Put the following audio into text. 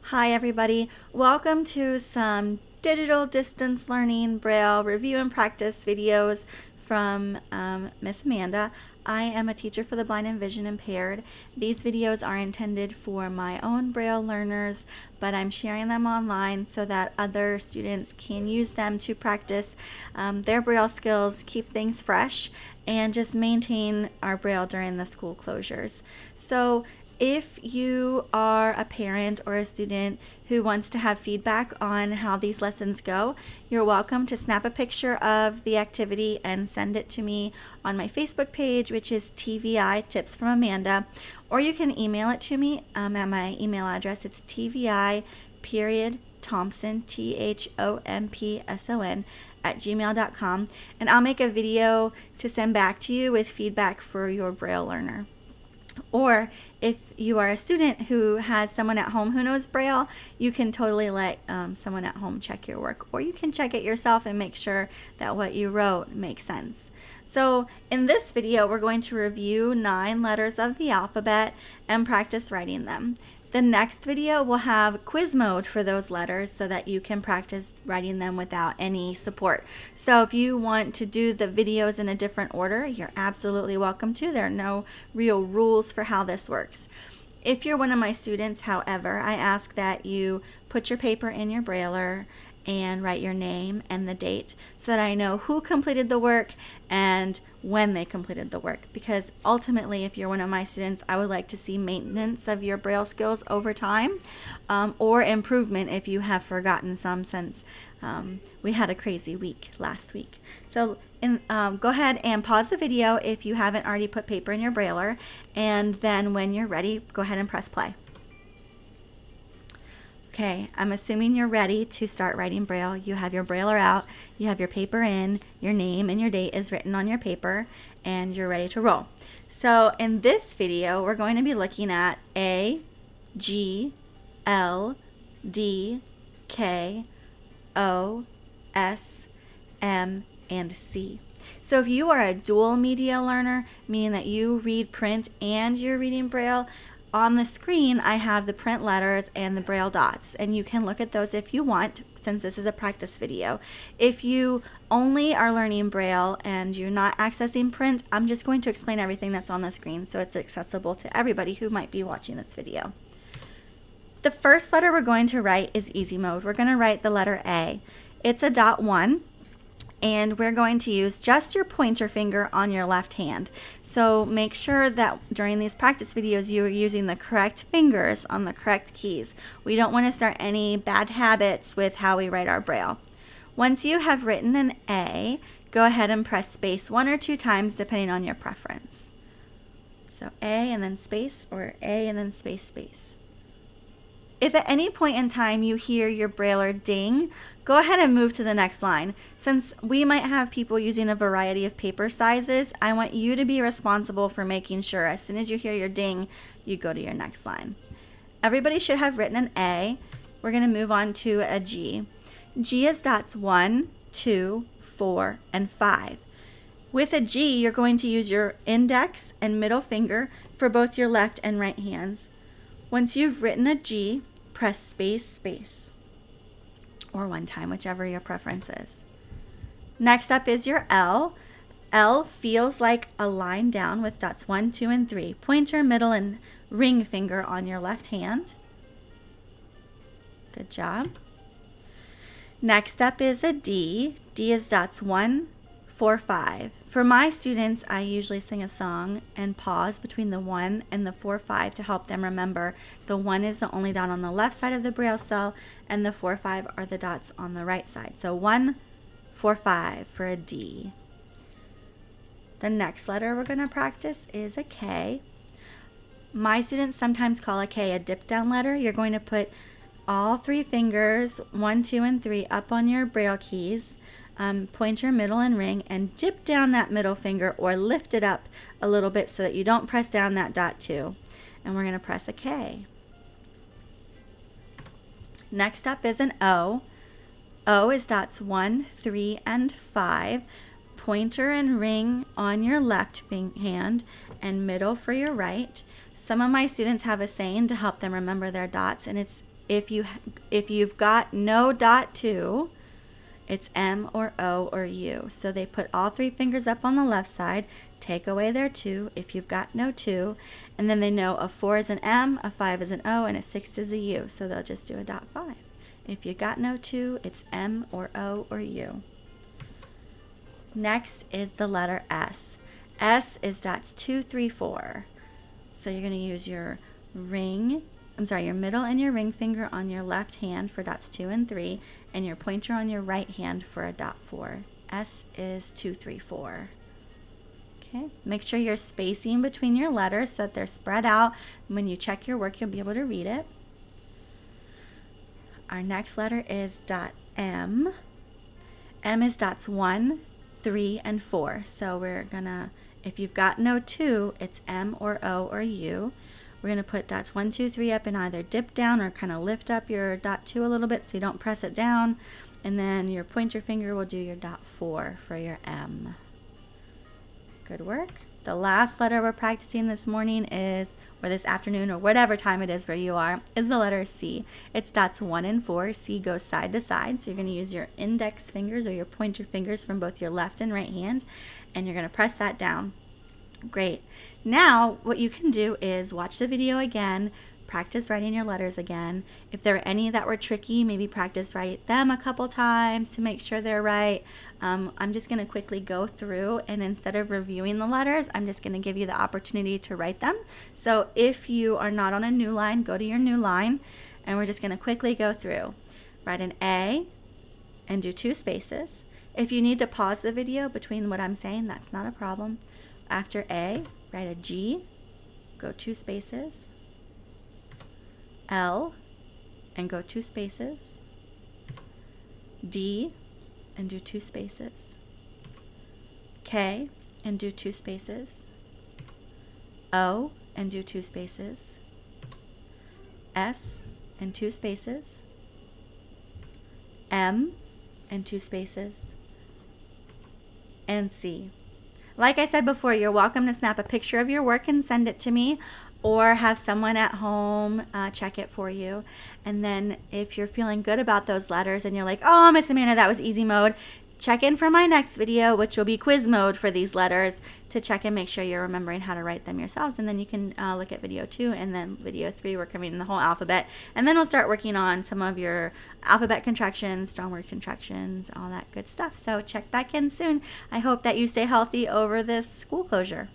Hi everybody, welcome to some digital distance learning Braille review and practice videos from Miss Amanda. I am a teacher for the blind and vision impaired. These videos are intended for my own Braille learners, but I'm sharing them online so that other students can use them to practice their Braille skills, keep things fresh, and just maintain our Braille during the school closures. So if you are a parent or a student who wants to have feedback on how these lessons go, you're welcome to snap a picture of the activity and send it to me on my Facebook page, which is TVI Tips from Amanda, or you can email it to me at my email address. It's TVI Thompson, THOMPSON @gmail.com, and I'll make a video to send back to you with feedback for your Braille learner. Or if you are a student who has someone at home who knows Braille, you can totally let someone at home check your work, or you can check it yourself and make sure that what you wrote makes sense. So in this video, we're going to review 9 letters of the alphabet and practice writing them. The next video will have quiz mode for those letters so that you can practice writing them without any support. So if you want to do the videos in a different order, you're absolutely welcome to. There are no real rules for how this works. If you're one of my students, however, I ask that you put your paper in your Brailler and write your name and the date so that I know who completed the work and when they completed the work, because ultimately if you're one of my students, I would like to see maintenance of your Braille skills over time, or improvement if you have forgotten some, since we had a crazy week last week. So go ahead and pause the video if you haven't already put paper in your Brailler, and then when you're ready, go ahead and press play. Okay, I'm assuming you're ready to start writing Braille. You have your Brailler out, you have your paper in, your name and your date is written on your paper, and you're ready to roll. So in this video, we're going to be looking at A, G, L, D, K, O, S, M, and C. So if you are a dual media learner, meaning that you read print and you're reading Braille, on the screen, I have the print letters and the Braille dots, and you can look at those if you want, since this is a practice video. If you only are learning Braille and you're not accessing print, I'm just going to explain everything that's on the screen so it's accessible to everybody who might be watching this video. The first letter we're going to write is easy mode. We're going to write the letter A. It's a dot 1. And we're going to use just your pointer finger on your left hand. So make sure that during these practice videos you are using the correct fingers on the correct keys. We don't want to start any bad habits with how we write our Braille. Once you have written an A, go ahead and press space 1 or 2 times depending on your preference. So A and then space, or A and then space, space. If at any point in time you hear your Brailler ding, go ahead and move to the next line. Since we might have people using a variety of paper sizes, I want you to be responsible for making sure as soon as you hear your ding, you go to your next line. Everybody should have written an A. We're going to move on to a G. G is dots 1, 2, 4, and 5. With a G, you're going to use your index and middle finger for both your left and right hands. Once you've written a G, press space, space, or 1 time, whichever your preference is. Next up is your L. L feels like a line down with dots 1, 2, and 3. Pointer, middle, and ring finger on your left hand. Good job. Next up is a D. D is dots 1, 4, 5. For my students, I usually sing a song and pause between the 1 and the 4, 5 to help them remember the 1 is the only dot on the left side of the Braille cell, and the 4, 5 are the dots on the right side. So 1, 4, 5 for a D. The next letter we're going to practice is a K. My students sometimes call a K a dip down letter. You're going to put all 3 fingers, 1, 2, and 3, up on your Braille keys. Pointer, middle, and ring, and dip down that middle finger or lift it up a little bit so that you don't press down that dot 2. And we're going to press a K. Next up is an O. O is dots 1, 3, and 5. Pointer and ring on your left hand and middle for your right. Some of my students have a saying to help them remember their dots, and it's If you've got no dot two, it's M or O or U. So they put all three fingers up on the left side, take away their two if you've got no two, and then they know a 4 is an M, a 5 is an O, and a 6 is a U. So they'll just do a dot 5. If you got no two, it's M or O or U. Next is the letter S. S is dots 2, 3, 4. So you're going to use your your middle and your ring finger on your left hand for dots 2 and 3, and your pointer on your right hand for a dot 4. S is 2, 3, 4. Okay, make sure you're spacing between your letters so that they're spread out. When you check your work, you'll be able to read it. Our next letter is dot M. M is dots 1, 3, and 4. So we're gonna, if you've got no 2, it's M or O or U. We're gonna put dots 1, 2, 3 up and either dip down or kind of lift up your dot 2 a little bit so you don't press it down. And then your pointer finger will do your dot 4 for your M. Good work. The last letter we're practicing this morning is, or this afternoon, or whatever time it is where you are, is the letter C. It's dots 1 and 4. C goes side to side. So you're going to use your index fingers or your pointer fingers from both your left and right hand, and you're going to press that down. Great. Now what you can do is watch the video again, practice writing your letters again. If there are any that were tricky, maybe practice write them a couple times to make sure they're right. I'm just going to quickly go through, and instead of reviewing the letters, I'm just going to give you the opportunity to write them. So if you are not on a new line, go to your new line, and we're just going to quickly go through. Write an A and do 2 spaces. If you need to pause the video between what I'm saying, that's not a problem. After A, write a G, go 2 spaces. L, and go 2 spaces. D, and do 2 spaces. K, and do 2 spaces. O, and do 2 spaces. S, and 2 spaces. M, and 2 spaces. And C. Like I said before, you're welcome to snap a picture of your work and send it to me, or have someone at home check it for you. And then if you're feeling good about those letters and you're like, oh, Miss Amanda, that was easy mode, check in for my next video, which will be quiz mode for these letters, to check and make sure you're remembering how to write them yourselves. And then you can look at video 2 and then video 3. We're covering the whole alphabet. And then we'll start working on some of your alphabet contractions, strong word contractions, all that good stuff. So check back in soon. I hope that you stay healthy over this school closure.